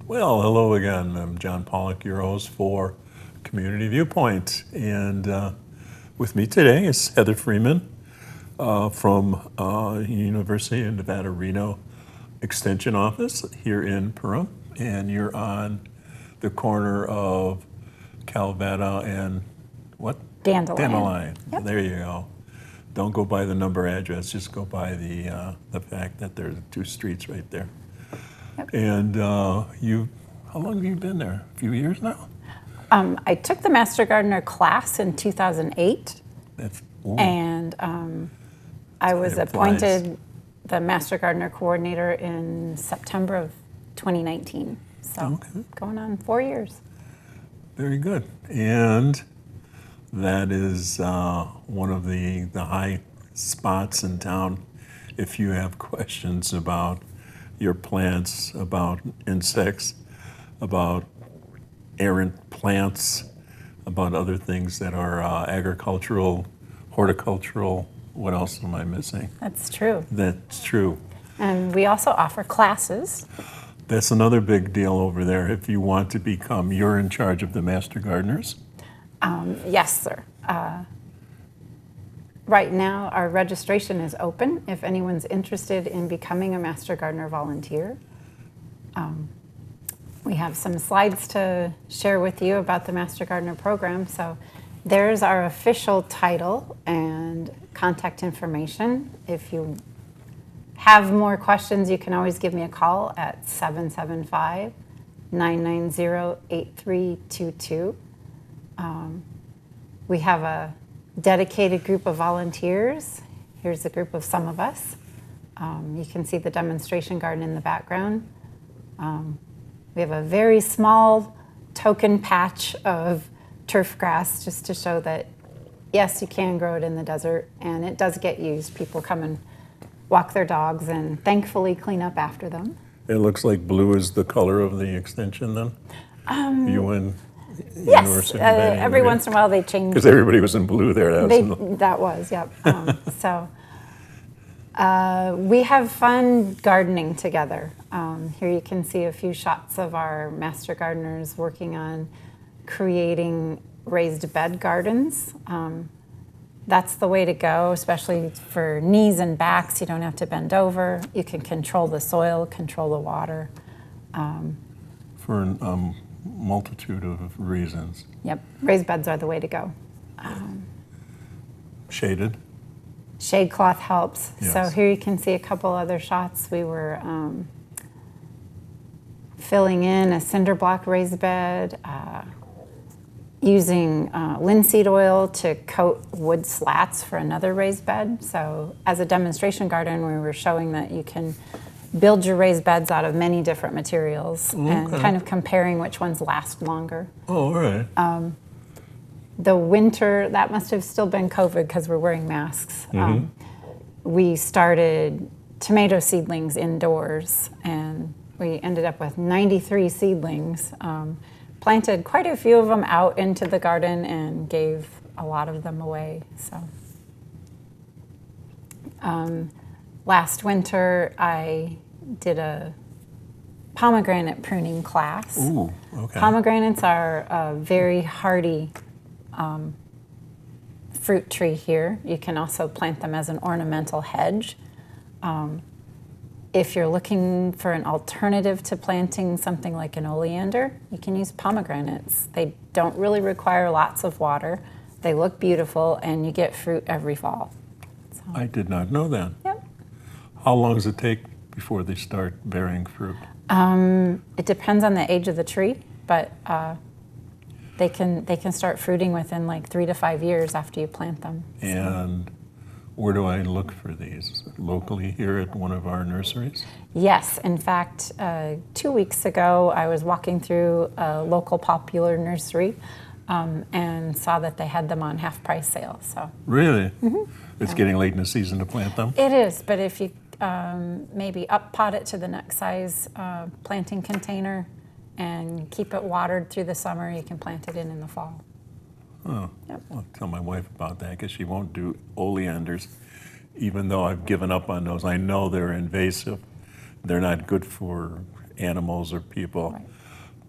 Well, hello again. I'm John Pawlak, your host for Community Viewpoint. And with me today is Heather Freeman from University of Nevada, Reno Extension office here in Pahrump. And you're on the corner of Calvetta and what? Dandelion. Yep. There you go. Don't go by the number address, just go by the fact that there's two streets right there. Yep. And how long have you been there? A few years now? I took the Master Gardener class in 2008, and I was appointed the Master Gardener Coordinator in September of 2019. So going on 4 years. Very good. And that is one of the high spots in town. If you have questions about your plants, about insects, about errant plants, about other things that are agricultural, horticultural. What else am I missing? That's true. That's true. And we also offer classes. That's another big deal over there. If you want to become, you're in charge of the Master Gardeners? Yes, sir. Right now, our registration is open if anyone's interested in becoming a Master Gardener volunteer. We have some slides to share with you about the Master Gardener program. So there's our official title and contact information. If you have more questions, you can always give me a call at 775-990-8322. We have a dedicated group of volunteers. Here's a group of some of us. You can see the demonstration garden in the background. We have a very small token patch of turf grass just to show that, yes, you can grow it in the desert, and it does get used. People come and walk their dogs and thankfully clean up after them. It looks like blue is the color of the extension then? Yes, every once in a while they change. Because everybody was in blue there. That was, yep. We have fun gardening together. Here you can see a few shots of our Master Gardeners working on creating raised bed gardens. That's the way to go, especially for knees and backs. You don't have to bend over. You can control the soil, control the water. For a multitude of reasons. Yep, raised beds are the way to go. Shaded? Shade cloth helps. Yes. So here you can see a couple other shots. We were filling in a cinder block raised bed, using linseed oil to coat wood slats for another raised bed. So as a demonstration garden, we were showing that you can build your raised beds out of many different materials and kind of comparing which ones last longer. Oh, all right. The winter, that must have still been COVID because we're wearing masks. We started tomato seedlings indoors, and we ended up with 93 seedlings. Planted quite a few of them out into the garden and gave a lot of them away. So, last winter I did a pomegranate pruning class. Ooh, okay. Pomegranates are a very hardy fruit tree here. You can also plant them as an ornamental hedge. If you're looking for an alternative to planting something like an oleander, you can use pomegranates. They don't really require lots of water. They look beautiful, and you get fruit every fall. So. I did not know that. Yep. How long does it take before they start bearing fruit? It depends on the age of the tree, but they can start fruiting within like 3 to 5 years after you plant them. And where do I look for these? Locally here at one of our nurseries? Yes. In fact, 2 weeks ago, I was walking through a local popular nursery and saw that they had them on half-price sale. So Really? It's getting late in the season to plant them? It is, but if you maybe up-pot it to the next size planting container and keep it watered through the summer, you can plant it in the fall. Oh, yep. I'll tell my wife about that because she won't do oleanders, even though I've given up on those. I know they're invasive. They're not good for animals or people. Right.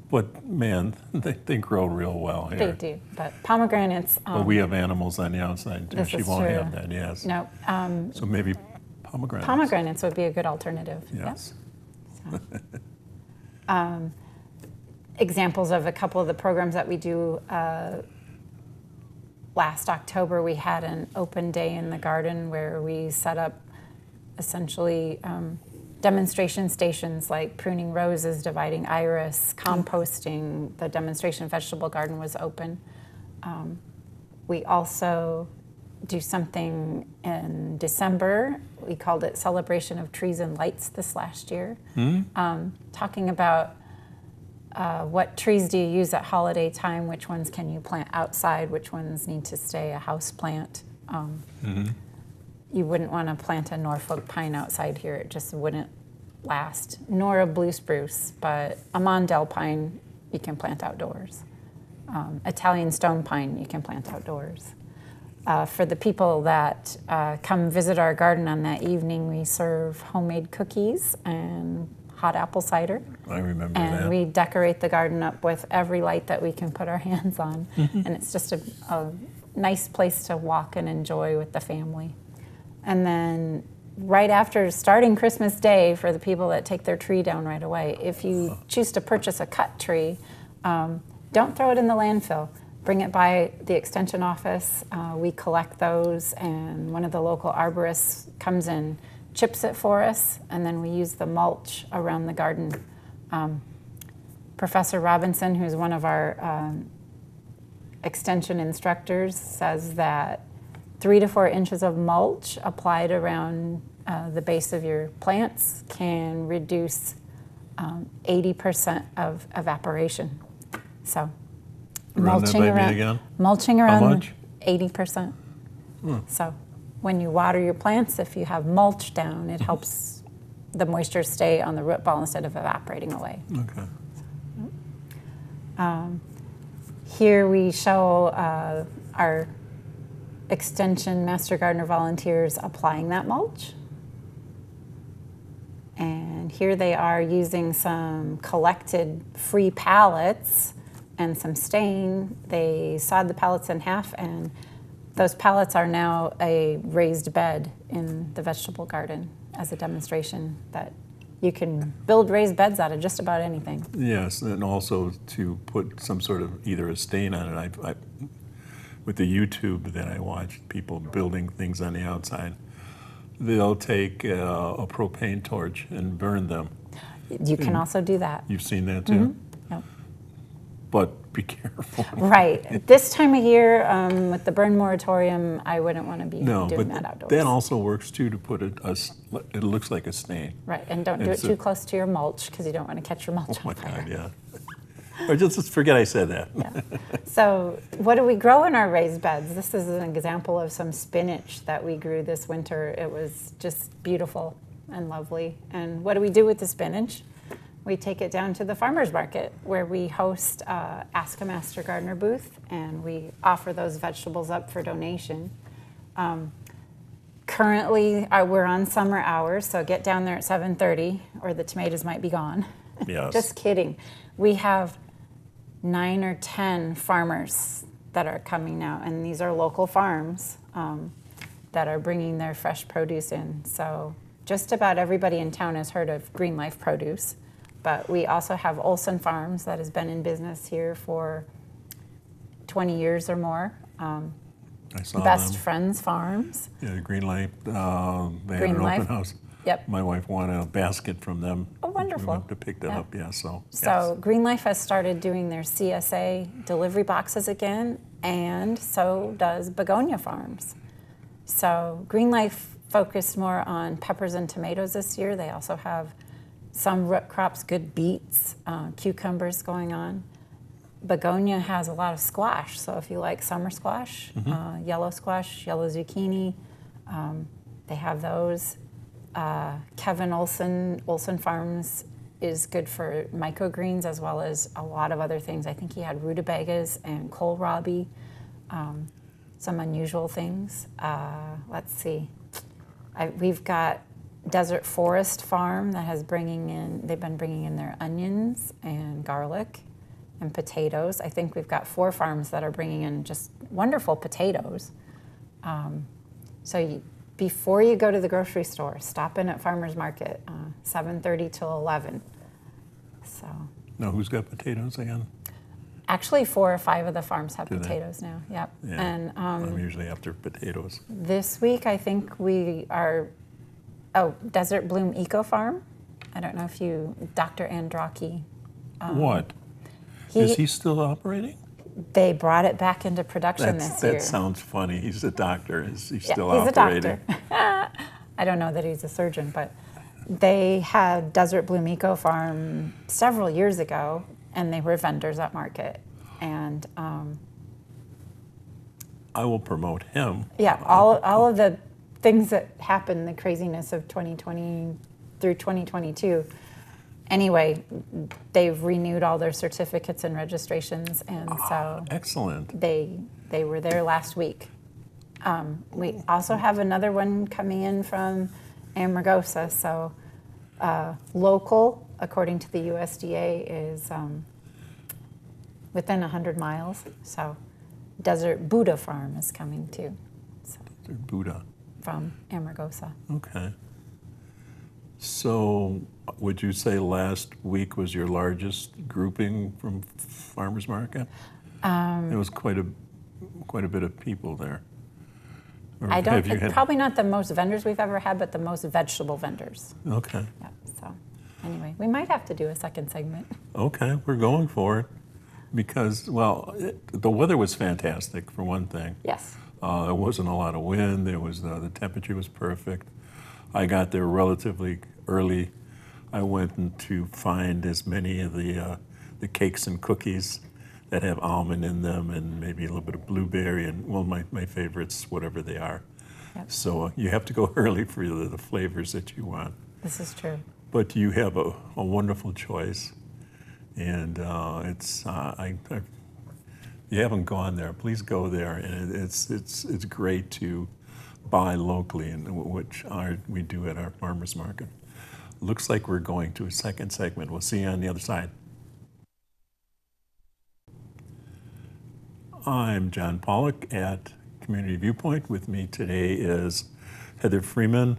But man, they grow real well here. They do, but pomegranates. But we have animals on the outside too. This She is won't true. have that, yes. No, So maybe pomegranates. pomegranates would be a good alternative. Yes. Yep. So, examples of a couple of the programs that we do. Last October, we had an open day in the garden where we set up essentially demonstration stations like pruning roses, dividing iris, composting. The demonstration vegetable garden was open. We also do something in December. We called it Celebration of Trees and Lights this last year, talking about what trees do you use at holiday time, which ones can you plant outside, which ones need to stay a house plant. You wouldn't want to plant a Norfolk pine outside here. It just wouldn't last, nor a blue spruce, but a Mondel pine you can plant outdoors. Italian stone pine you can plant outdoors. For the people that come visit our garden on that evening, we serve homemade cookies and hot apple cider. I remember and that. we decorate the garden up with every light that we can put our hands on. And it's just a nice place to walk and enjoy with the family. And then right after starting Christmas Day, for the people that take their tree down right away, if you choose to purchase a cut tree, don't throw it in the landfill. Bring it by the extension office. We collect those, and one of the local arborists comes in, chips it for us, and then we use the mulch around the garden. Professor Robinson, who's one of our extension instructors, says that 3 to 4 inches of mulch applied around the base of your plants can reduce 80% of evaporation. So Run that by me again? mulching How around much? 80%. So when you water your plants, if you have mulch down, it helps the moisture stay on the root ball instead of evaporating away. Okay. Here we show our Extension Master Gardener volunteers applying that mulch. And here they are using some collected free pallets and some stain. They sawed the pallets in half, and those pallets are now a raised bed in the vegetable garden as a demonstration that you can build raised beds out of just about anything. Yes, and also to put some sort of either a stain on it. I with the YouTube that I watch, people building things on the outside, they'll take a propane torch and burn them. You can also do that. You've seen that too? Yep. But be careful. Right. This time of year, with the burn moratorium, I wouldn't want to be No, doing but that outdoors. that also works too, to put it looks like a stain. Right, and don't do it It's too close to your mulch because you don't want to catch your mulch Oh my on fire. God, yeah. Or just forget I said that. Yeah. So what do we grow in our raised beds? This is an example of some spinach that we grew this winter. It was just beautiful and lovely. And what do we do with the spinach? We take it down to the farmer's market where we host Ask a Master Gardener booth, and we offer those vegetables up for donation. Currently, we're on summer hours, so get down there at 7:30 or the tomatoes might be gone. Yes. Just kidding. We have 9 or 10 farmers that are coming now, and these are local farms that are bringing their fresh produce in. So just about everybody in town has heard of Green Life Produce, but we also have Olson Farms that has been in business here for 20 years or more. I saw Best them. Friends Farms. Yeah, the Green Light, they had Green an Life. open house. Yep. My wife wanted a basket from them. Oh, wonderful. We went to pick that Yeah. up, yeah, so. So Green Life has started doing their CSA delivery boxes again, and so does Begonia Farms. So Green Life focused more on peppers and tomatoes this year. They also have some root crops, good beets, cucumbers going on. Begonia has a lot of squash, so if you like summer squash, yellow zucchini, they have those. Kevin Olson Farms is good for microgreens as well as a lot of other things. I think he had rutabagas and kohlrabi, some unusual things. Let's see. We've got Desert Forest Farm that has they've been bringing in their onions and garlic. and potatoes. I think we've got 4 farms that are bringing in just wonderful potatoes. Before you go to the grocery store, stop in at Farmers Market, 7:30 till 11. So. Now, who's got potatoes again? Actually, 4 or 5 of the farms have Do they? potatoes now. Yep. Yeah, And I'm usually after potatoes. this week, I think we are. Oh, Desert Bloom Eco Farm. I don't know if you, Dr. Andraki. What? Is he still operating? They brought it back into production this year. That sounds funny. He's a doctor. Is he still he's operating? a doctor. I don't know that he's a surgeon, but they had Desert Bloom Eco Farm several years ago, and they were vendors at market. And I will promote him. yeah, all of the things that happened, the craziness of 2020 through 2022. Anyway, they've renewed all their certificates and registrations, and so Excellent. they were there last week. We also have another one coming in from Amargosa, so local, according to the USDA, is within 100 miles. So Desert Buddha Farm is coming too. So, Buddha. from Amargosa. Okay. So, would you say last week was your largest grouping from Farmers Market? It was quite a bit of people there. Or I don't. have you It's had- probably not the most vendors we've ever had, but the most vegetable vendors. Okay. Yeah. So, anyway, we might have to do a second segment. Okay, we're going for it because, well, the weather was fantastic for one thing. Yes. There wasn't a lot of wind. There was the temperature was perfect. I got there relatively early. I went in to find as many of the cakes and cookies that have almond in them and maybe a little bit of blueberry and, well, my favorites, whatever they are. Yep. So you have to go early for the flavors that you want. This is true. But you have a wonderful choice, and it's you haven't gone there, please go there. And it's great to buy locally, and which we do at our farmers market. Looks like we're going to a second segment. We'll see you on the other side. I'm John Pawlak at Community Viewpoint. With me today is Heather Freeman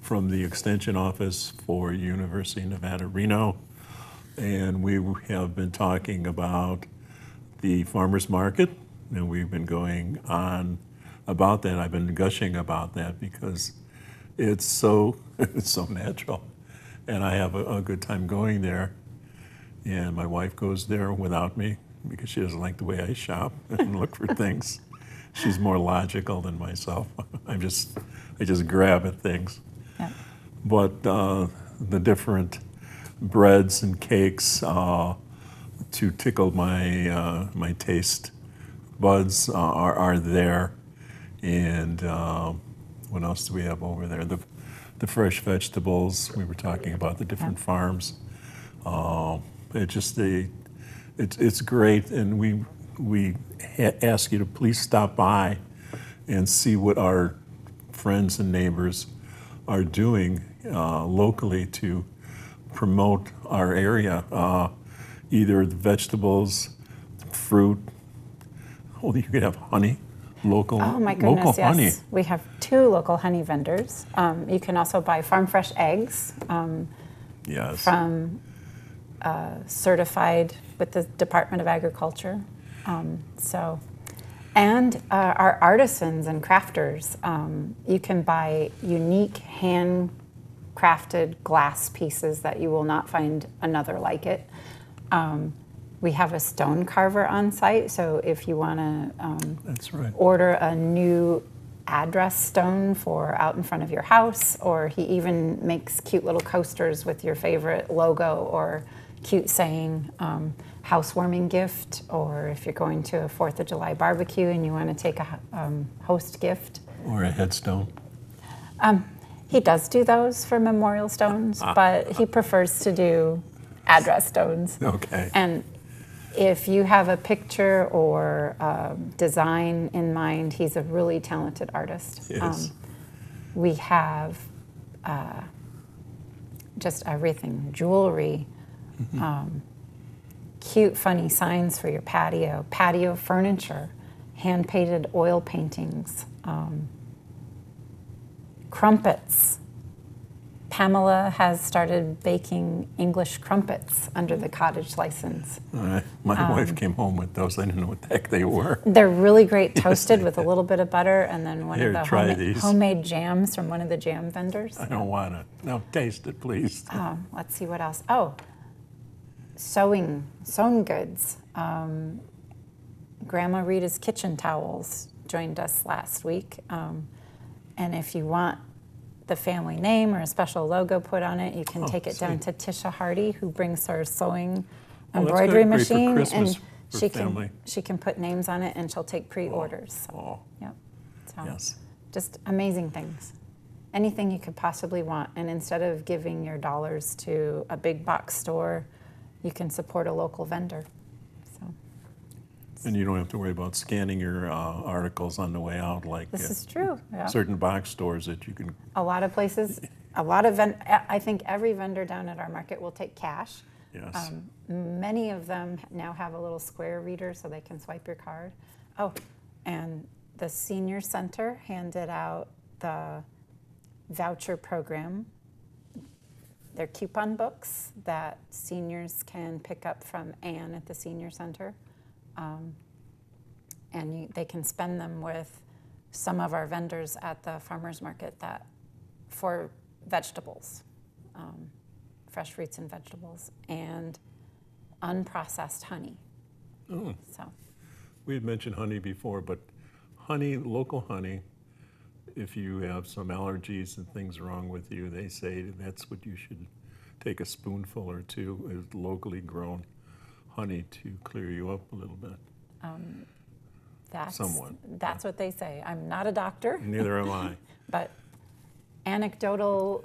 from the Extension Office for University of Nevada, Reno. And we have been talking about the farmers market, and we've been going on about that. I've been gushing about that because it's so natural, and I have a good time going there. And my wife goes there without me because she doesn't like the way I shop and look for things. She's more logical than myself. I just grab at things. Yeah. But the different breads and cakes to tickle my taste buds are there. And what else do we have over there? The fresh vegetables. We were talking about the different farms. It's great, and we ask you to please stop by and see what our friends and neighbors are doing locally to promote our area, either the vegetables, fruit. Oh, you could have honey, local. Oh my goodness, local honey. yes. We have 2 local honey vendors. You can also buy farm fresh eggs Yes. from certified with the Department of Agriculture. And our artisans and crafters, you can buy unique handcrafted glass pieces that you will not find another like it. We have a stone carver on site, so if you want to That's right. order a new address stone for out in front of your house, or he even makes cute little coasters with your favorite logo or cute saying, housewarming gift, or if you're going to a 4th of July barbecue and you want to take a host gift. Or a headstone. He does do those for memorial stones, but he prefers to do address stones. Okay. And if you have a picture or design in mind, he's a really talented artist. Yes. We have just everything, jewelry, cute, funny signs for your patio, patio furniture, hand-painted oil paintings, crumpets. Pamela has started baking English crumpets under the cottage license. My wife came home with those. I didn't know what the heck they were. They're really great Yes, toasted they with a did. little bit of butter, and then one Here, of the try these. homemade jams from one of the jam vendors. I don't want it. No, taste it, please. Let's see what else. Oh, sewn goods. Grandma Rita's Kitchen Towels joined us last week. And if you want the family name or a special logo put on it, you can take it down to Tisha Hardy, who brings her sewing that's embroidery good. Great for machine, Christmas and for family. she can put names on it, and she'll take pre-orders. So, Oh, yep. So yes. just amazing things. Anything you could possibly want, and instead of giving your dollars to a big box store, you can support a local vendor. So And you don't have to worry about scanning your articles on the way out like this is true. Yeah. certain box stores that you can. A lot of places, I think every vendor down at our market will take cash. Yes. Many of them now have a little square reader so they can swipe your card. Oh, and the senior center handed out the voucher program. They're coupon books that seniors can pick up from Ann at the senior center. And they can spend them with some of our vendors at the farmers market for vegetables, fresh fruits and vegetables, and unprocessed honey. Oh, So we had mentioned honey before, but honey, local honey, if you have some allergies and things wrong with you, they say that's what you should take a spoonful or two is locally grown honey to clear you up a little bit. Somewhat. That's what they say. I'm not a doctor, Neither am I. but anecdotal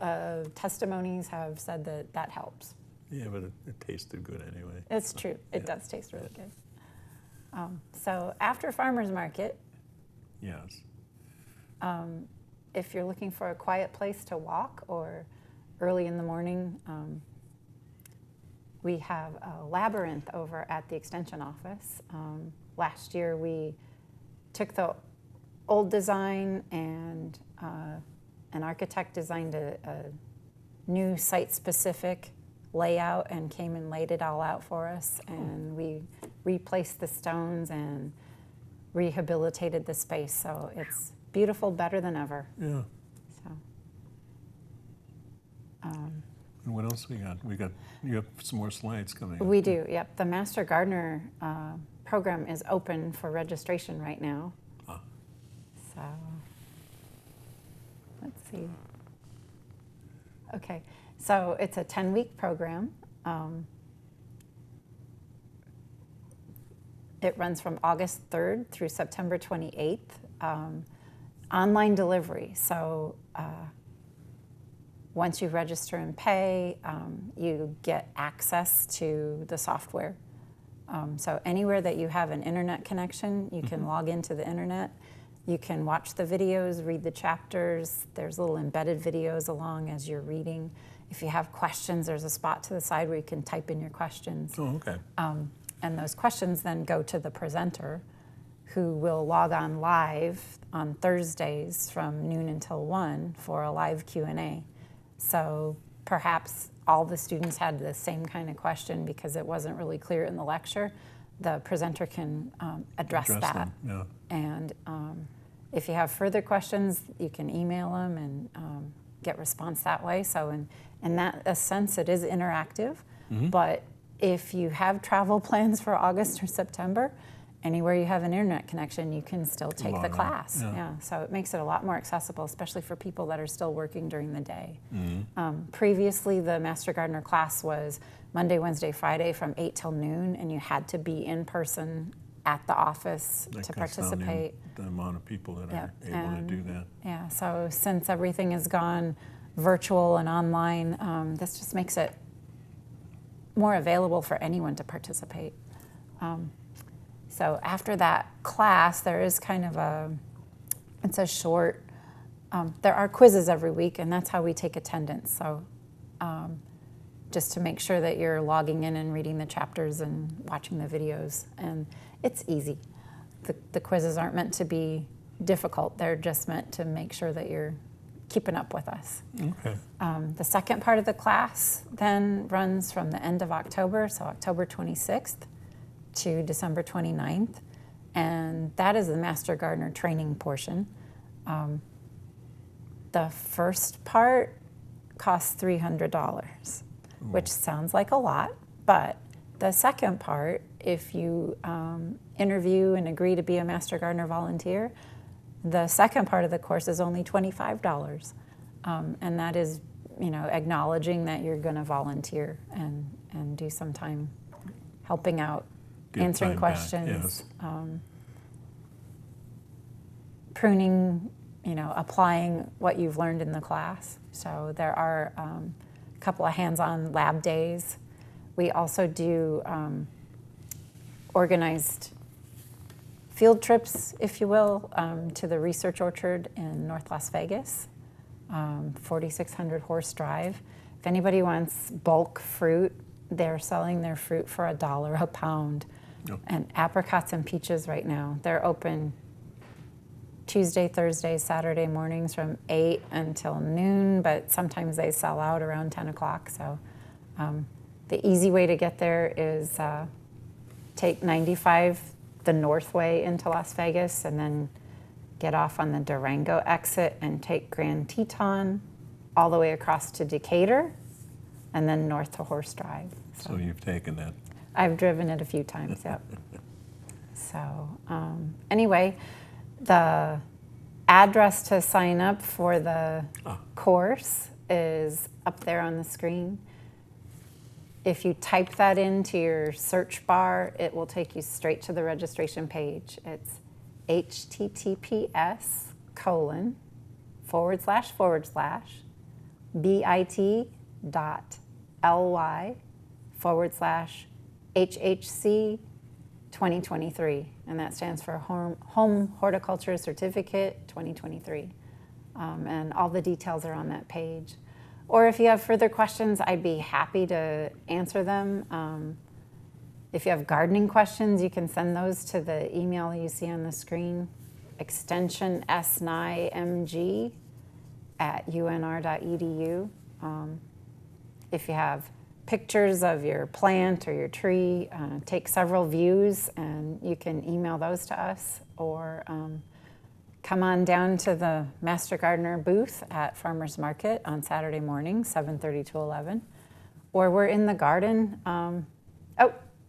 testimonies have said that helps. Yeah, but it tasted good anyway. It's true. It does taste really good. So after farmers market, Yes. if you're looking for a quiet place to walk or early in the morning, we have a labyrinth over at the extension office. Last year we took the old design and an architect designed a new site-specific layout and came and laid it all out for us, and we replaced the stones and rehabilitated the space, so it's beautiful, better than ever. Yeah. So, And what else we got? You have some more slides coming up. we do, yep. The Master Gardener program is open for registration right now. Ah. So, let's see. Okay, so it's a 10-week program. It runs from August 3rd through September 28th. Online delivery, so once you register and pay, you get access to the software. So anywhere that you have an internet connection, you can log into the internet. You can watch the videos, read the chapters. There's little embedded videos along as you're reading. If you have questions, there's a spot to the side where you can type in your questions. Oh, okay. And those questions then go to the presenter, who will log on live on Thursdays from noon until 1 for a live Q&A. So perhaps all the students had the same kind of question because it wasn't really clear in the lecture. The presenter can address that. them, yeah. And if you have further questions, you can email them and get response that way. So in that sense, it is interactive. But if you have travel plans for August or September, anywhere you have an internet connection, you can still take Log the on, class. yeah. So it makes it a lot more accessible, especially for people that are still working during the day. Previously, the Master Gardener class was Monday, Wednesday, Friday from 8 till noon, and you had to be in person at the office That to cuts down participate. the amount of people that Yeah, are able to do that. Yeah, so since everything has gone virtual and online, this just makes it more available for anyone to participate. So after that class, there is kind of it's a short, there are quizzes every week, and that's how we take attendance. So just to make sure that you're logging in and reading the chapters and watching the videos. And it's easy. The quizzes aren't meant to be difficult. They're just meant to make sure that you're keeping up with us. Okay. The second part of the class then runs from the end of October, so October 26th to December 29th, and that is the Master Gardener training portion. The first part costs $300, which sounds like a lot, but the second part, if you interview and agree to be a Master Gardener volunteer, the second part of the course is only $25. And that is, acknowledging that you're going to volunteer and do some time helping out, Give answering time back, questions, yes. pruning, applying what you've learned in the class. So there are a couple of hands-on lab days. We also do organized field trips, if you will, to the Research Orchard in North Las Vegas, 4600 Horse Drive. If anybody wants bulk fruit, they're selling their fruit for $1 a pound. Yep. And apricots and peaches right now, they're open Tuesday, Thursday, Saturday mornings from 8 until noon, but sometimes they sell out around 10 o'clock. So the easy way to get there is take 95 the north way into Las Vegas and then get off on the Durango exit and take Grand Teton all the way across to Decatur and then north to Horse Drive. So you've taken that. I've driven it a few times, yep. So anyway, the address to sign up for the course is up there on the screen. If you type that into your search bar, it will take you straight to the registration page. It's https://bit.ly/HHC 2023, and that stands for Home Horticulture Certificate 2023. And all the details are on that page. Or if you have further questions, I'd be happy to answer them. If you have gardening questions, you can send those to the email you see on the screen, extension s9mg@unr.edu. If you have pictures of your plant or your tree, take several views and you can email those to us, or come on down to the Master Gardener booth at Farmers Market on Saturday morning, 7:30 to 11. Or we're in the garden.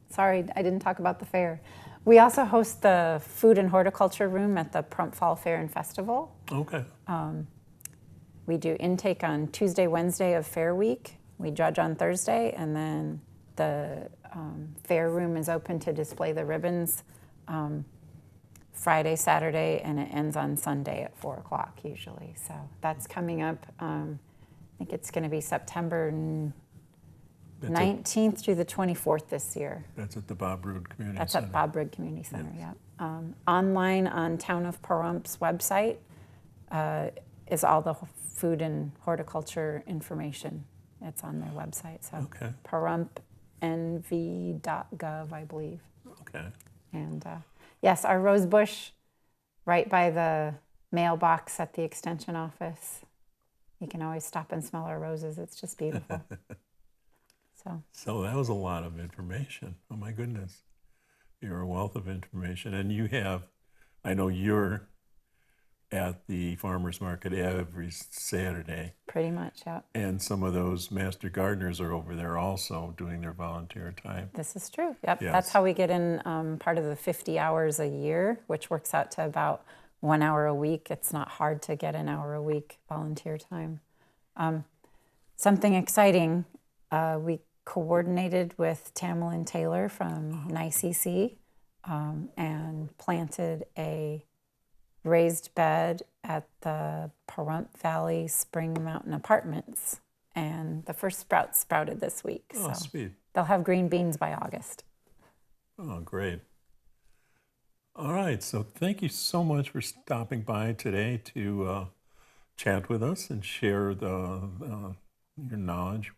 Sorry, I didn't talk about the fair. We also host the Food and Horticulture Room at the Pahrump Fall Fair and Festival. Okay. We do intake on Tuesday, Wednesday of Fair Week. We judge on Thursday, and then the fair room is open to display the ribbons Friday, Saturday, and it ends on Sunday at 4 o'clock usually. So that's coming up. I think it's going to be September 19th through the 24th this year. That's at the Bob Rood Community That's Center. at Bob Rood Community Center, Yes. yeah. Online on Town of Pahrump's website is all the food and horticulture information. It's on their website. So Okay. PahrumpNV.gov, I believe. Okay. And yes, our rose bush right by the mailbox at the extension office. You can always stop and smell our roses. It's just beautiful. So that was a lot of information. Oh my goodness. You're a wealth of information. And you have, I know you're at the farmer's market every Saturday. Pretty much, yeah. And some of those master gardeners are over there also doing their volunteer time. This is true. Yep. Yes. That's how we get in part of the 50 hours a year, which works out to about 1 hour a week. It's not hard to get an hour a week volunteer time. Something exciting, we coordinated with Tamlin Taylor from NICC and planted a raised bed at the Pahrump Valley Spring Mountain Apartments. And the first sprouts sprouted this week. Oh, so sweet. they'll have green beans by August. Oh, great. All right. So thank you so much for stopping by today to chat with us and share your knowledge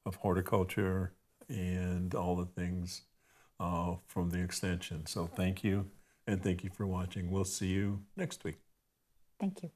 of horticulture and all the things from the extension. So thank you, and thank you for watching. We'll see you next week. Thank you.